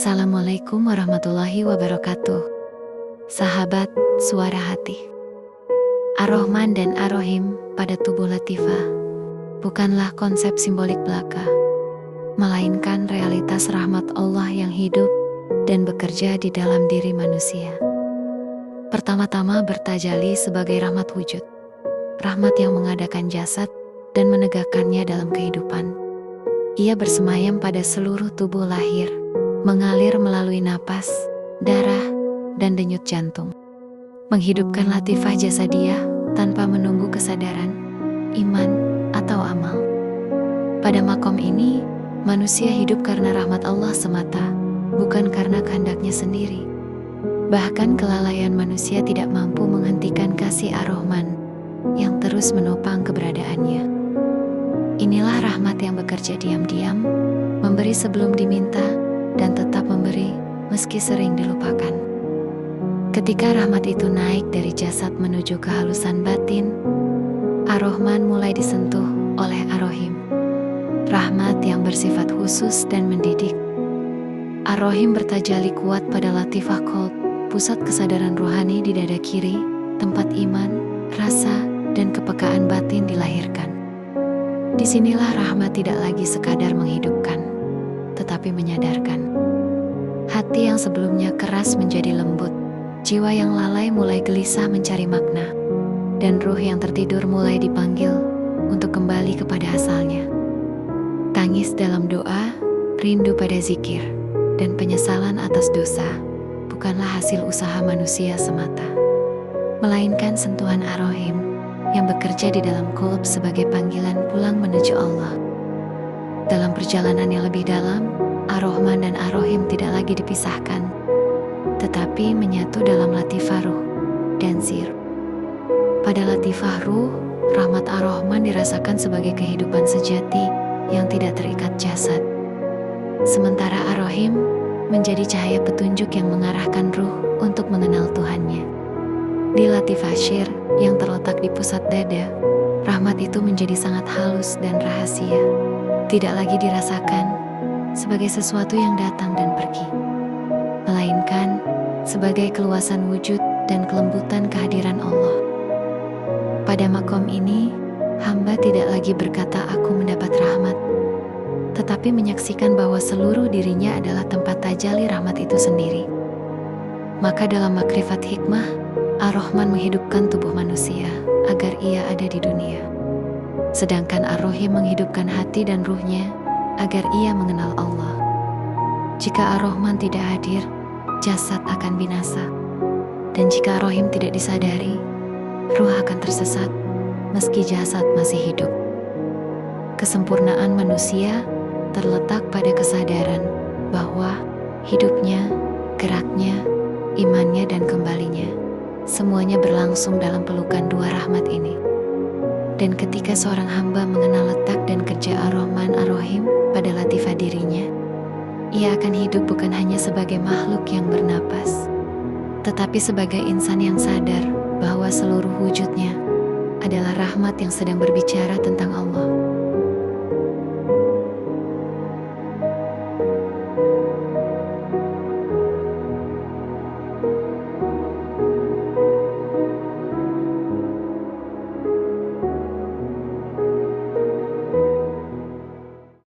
Assalamualaikum warahmatullahi wabarakatuh. Sahabat suara hati. Ar-Rahman dan Ar-Rahim pada tubuh Latifah bukanlah konsep simbolik belaka, melainkan realitas rahmat Allah yang hidup dan bekerja di dalam diri manusia. Pertama-tama bertajalli sebagai rahmat wujud, rahmat yang mengadakan jasad dan menegakkannya dalam kehidupan. Ia bersemayam pada seluruh tubuh lahir, mengalir melalui napas, darah, dan denyut jantung. Menghidupkan latifah jasadiyah tanpa menunggu kesadaran, iman, atau amal. Pada makom ini, manusia hidup karena rahmat Allah semata, bukan karena kehendaknya sendiri. Bahkan kelalaian manusia tidak mampu menghentikan kasih Ar-Rahman yang terus menopang keberadaannya. Inilah rahmat yang bekerja diam-diam, memberi sebelum diminta, dan tetap memberi meski sering dilupakan. Ketika rahmat itu naik dari jasad menuju kehalusan batin, Ar-Rahman mulai disentuh oleh Ar-Rahim, rahmat yang bersifat khusus dan mendidik. Ar-Rahim bertajalli kuat pada latifah qalb, pusat kesadaran rohani di dada kiri, tempat iman, rasa, dan kepekaan batin dilahirkan. Disinilah rahmat tidak lagi sekadar menghidupkan, tetapi menyadarkan. Hati yang sebelumnya keras menjadi lembut, jiwa yang lalai mulai gelisah mencari makna, dan ruh yang tertidur mulai dipanggil untuk kembali kepada asalnya. Tangis dalam doa, rindu pada zikir, dan penyesalan atas dosa bukanlah hasil usaha manusia semata, melainkan sentuhan Ar-Rahim yang bekerja di dalam qalb sebagai panggilan pulang menuju Allah. Dalam perjalanan yang lebih dalam, Ar-Rahman dan Ar-Rahim tidak lagi dipisahkan, tetapi menyatu dalam latifah ruh dan zir. Pada latifah ruh, rahmat Ar-Rahman dirasakan sebagai kehidupan sejati yang tidak terikat jasad. Sementara Ar-Rahim menjadi cahaya petunjuk yang mengarahkan ruh untuk mengenal Tuhannya. Di latifah syir yang terletak di pusat dada, rahmat itu menjadi sangat halus dan rahasia. Tidak lagi dirasakan sebagai sesuatu yang datang dan pergi, melainkan sebagai keluasan wujud dan kelembutan kehadiran Allah. Pada makom ini, hamba tidak lagi berkata aku mendapat rahmat, tetapi menyaksikan bahwa seluruh dirinya adalah tempat tajalli rahmat itu sendiri. Maka dalam makrifat hikmah, Ar-Rahman menghidupkan tubuh manusia agar ia ada di dunia, sedangkan Ar-Rahim menghidupkan hati dan ruhnya agar ia mengenal Allah. Jika Ar-Rahman tidak hadir, jasad akan binasa. Dan jika Ar-Rahim tidak disadari, ruh akan tersesat meski jasad masih hidup. Kesempurnaan manusia terletak pada kesadaran bahwa hidupnya, geraknya, imannya, dan kembalinya semuanya berlangsung dalam pelukan dua rahmat ini. Dan ketika seorang hamba mengenal letak dan kerja Ar-Rahman Ar-Rahim pada latifah dirinya, ia akan hidup bukan hanya sebagai makhluk yang bernapas, tetapi sebagai insan yang sadar bahwa seluruh wujudnya adalah rahmat yang sedang berbicara tentang Allah.